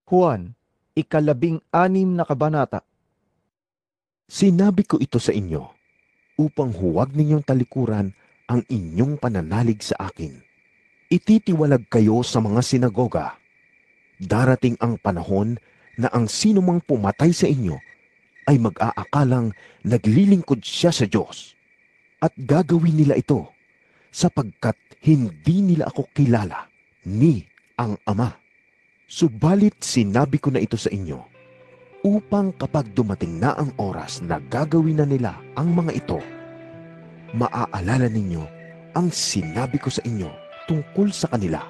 Juan, 16 na kabanata. Sinabi ko ito sa inyo, upang huwag ninyong talikuran ang inyong pananalig sa akin. Ititiwalag kayo sa mga sinagoga. Darating ang panahon na ang sinumang pumatay sa inyo ay mag-aakalang naglilingkod siya sa Diyos. At gagawin nila ito sapagkat hindi nila ako kilala ni ang Ama. Subalit sinabi ko na ito sa inyo upang kapag dumating na ang oras na gagawin na nila ang mga ito, maaalala ninyo ang sinabi ko sa inyo tungkol sa kanila.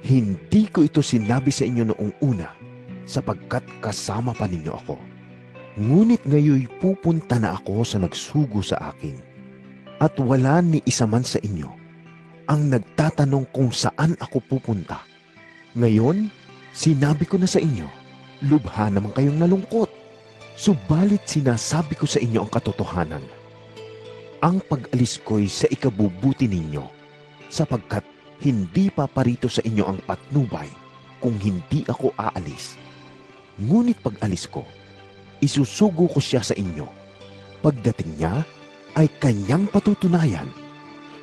Hindi ko ito sinabi sa inyo noong una sapagkat kasama pa ninyo ako. Ngunit ngayoy pupunta na ako sa nagsugo sa akin, at wala ni isa man sa inyo ang nagtatanong kung saan ako pupunta. Ngayon, sinabi ko na sa inyo, lubha naman kayong nalungkot. Subalit sinasabi ko sa inyo ang katotohanan. Ang pag-alis ko'y sa ikabubuti ninyo, sapagkat hindi paparito sa inyo ang patnubay kung hindi ako aalis. Ngunit pag-alis ko, isusugo ko siya sa inyo. Pagdating niya, ay kanyang patutunayan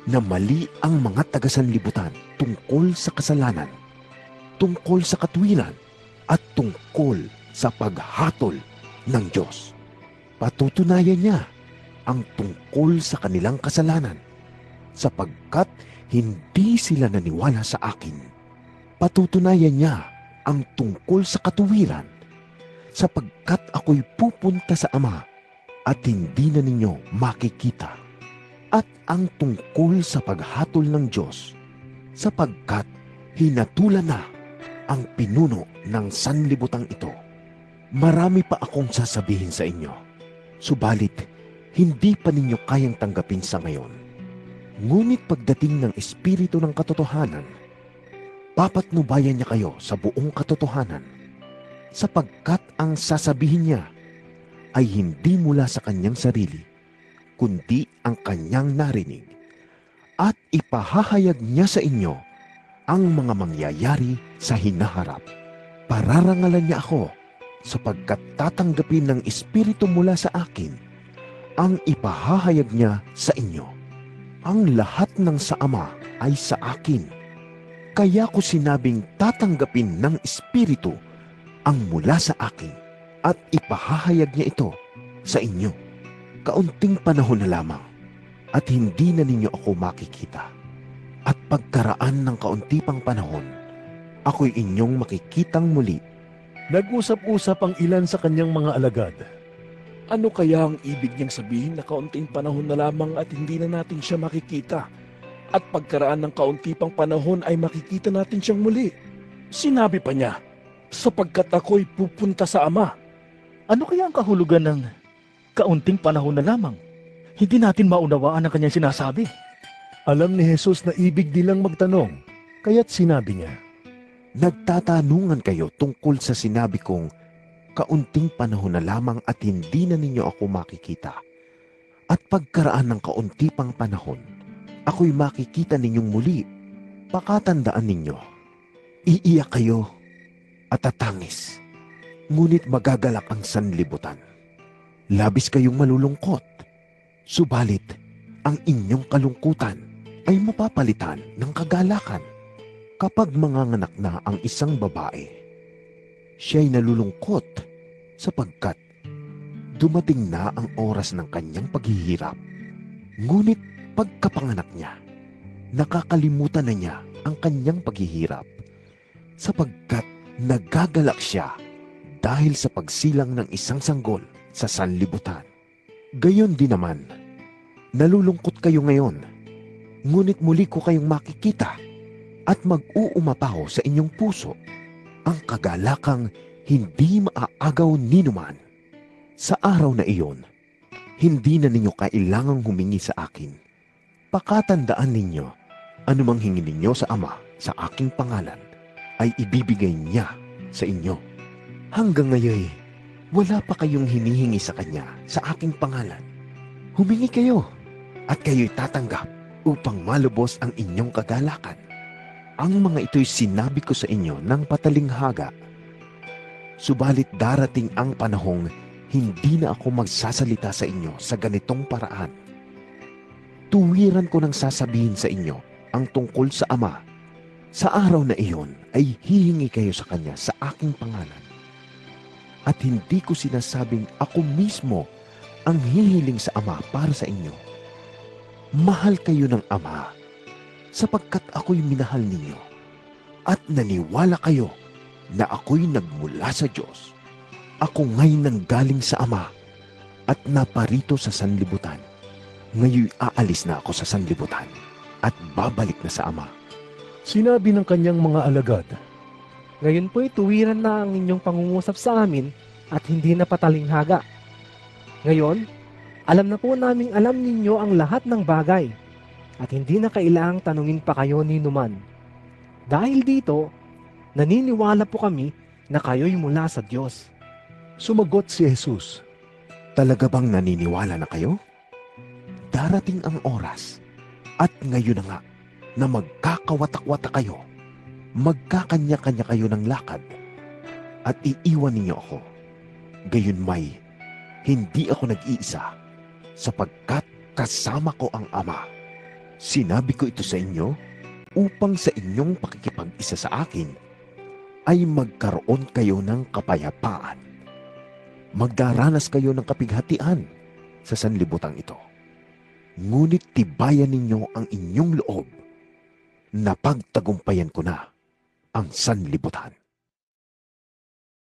na mali ang mga taga-sanlibutan tungkol sa kasalanan, tungkol sa katwiran, at tungkol sa paghatol ng Diyos. Patutunayan niya ang tungkol sa kanilang kasalanan, sapagkat hindi sila naniwala sa akin. Patutunayan niya ang tungkol sa katuwiran, sapagkat ako'y pupunta sa Ama at hindi na ninyo makikita. At ang tungkol sa paghatol ng Diyos, sapagkat hinatulan na ang pinuno ng sanlibutang ito. Marami pa akong sasabihin sa inyo, subalit hindi pa ninyo kayang tanggapin sa ngayon. Ngunit pagdating ng Espiritu ng katotohanan, papatnubayan niya kayo sa buong katotohanan, sapagkat ang sasabihin niya ay hindi mula sa kanyang sarili, kundi ang kanyang narinig, at ipahahayag niya sa inyo ang mga mangyayari sa hinaharap. Pararangalan niya ako, sapagkat tatanggapin ng Espiritu mula sa akin ang ipahahayag niya sa inyo. Ang lahat ng sa Ama ay sa akin. Kaya ko sinabing tatanggapin ng Espiritu ang mula sa akin at ipahahayag niya ito sa inyo. Kaunting panahon na lamang at hindi na ninyo ako makikita. At pagkaraan ng kaunti pang panahon, ako'y inyong makikitang muli. Nag-usap-usap ang ilan sa kanyang mga alagad. Ano kaya ang ibig niyang sabihin na kaunting panahon na lamang at hindi na natin siya makikita? At pagkaraan ng kaunti pang panahon ay makikita natin siyang muli. Sinabi pa niya, sapagkat ako'y pupunta sa Ama. Ano kaya ang kahulugan ng kaunting panahon na lamang? Hindi natin maunawaan ang kanyang sinasabi. Alam ni Jesus na ibig nilang magtanong, kaya't sinabi niya, Nagtatanungan kayo tungkol sa sinabi kong kaunting panahon na lamang at hindi na ninyo ako makikita. At pagkaraan ng kaunti pang panahon, ako'y makikita ninyong muli. Pakatandaan ninyo, iiyak kayo at tatangis, ngunit magagalak ang sanlibutan. Labis kayong malulungkot, subalit ang inyong kalungkutan ay mapapalitan ng kagalakan. Kapag manganganak na ang isang babae, siya'y nalulungkot sapagkat dumating na ang oras ng kanyang paghihirap. Ngunit pagkapanganak niya, nakakalimutan na niya ang kanyang paghihirap sapagkat nagagalak siya dahil sa pagsilang ng isang sanggol sa sanlibutan. Gayon din naman, nalulungkot kayo ngayon, ngunit muli ko kayong makikita at mag-uumapaw sa inyong puso ang kagalakang hindi maaagaw ninuman. Sa araw na iyon, hindi na ninyo kailangang humingi sa akin. Pakatandaan ninyo, anumang hingin ninyo sa Ama sa aking pangalan, ay ibibigay niya sa inyo. Hanggang ngayon, wala pa kayong hinihingi sa Kanya sa aking pangalan. Humingi kayo at kayo'y tatanggap upang malubos ang inyong kagalakan. Ang mga ito'y sinabi ko sa inyo ng patalinghaga Subalit darating ang panahong hindi na ako magsasalita sa inyo sa ganitong paraan. Tuwiran ko nang sasabihin sa inyo ang tungkol sa Ama. Sa araw na iyon ay hihingi kayo sa Kanya sa aking pangalan. At hindi ko sinasabing ako mismo ang hihiling sa Ama para sa inyo. Mahal kayo ng Ama sapagkat ako'y minahal ninyo at naniwala kayo na ako'y nagmula sa Diyos. Ako nga'y nanggaling sa Ama at naparito sa sanlibutan. Ngayon'y aalis na ako sa sanlibutan at babalik na sa Ama. Sinabi ng kanyang mga alagad, Ngayon po'y tuwiran na ang inyong pangungusap sa amin at hindi na patalinghaga. Ngayon, alam na po naming alam ninyo ang lahat ng bagay at hindi na kailangang tanungin pa kayo ni numan. Dahil dito, naniniwala po kami na kayo'y mula sa Diyos. sumagot si Jesus. Talaga bang naniniwala na kayo? Darating ang oras at ngayon na nga na magkakawatak-watak kayo. Magkakanya-kanya kayo ng lakad at iiwan ninyo ako. Gayunmay, hindi ako nag-iisa sapagkat kasama ko ang Ama. Sinabi ko ito sa inyo upang sa inyong pakikipag-isa sa akin ay magkaroon kayo ng kapayapaan. Magdaranas kayo ng kapighatian sa sanlibutan ito. Ngunit tibayan ninyo ang inyong loob na pagtagumpayan ko na ang sanlibutan.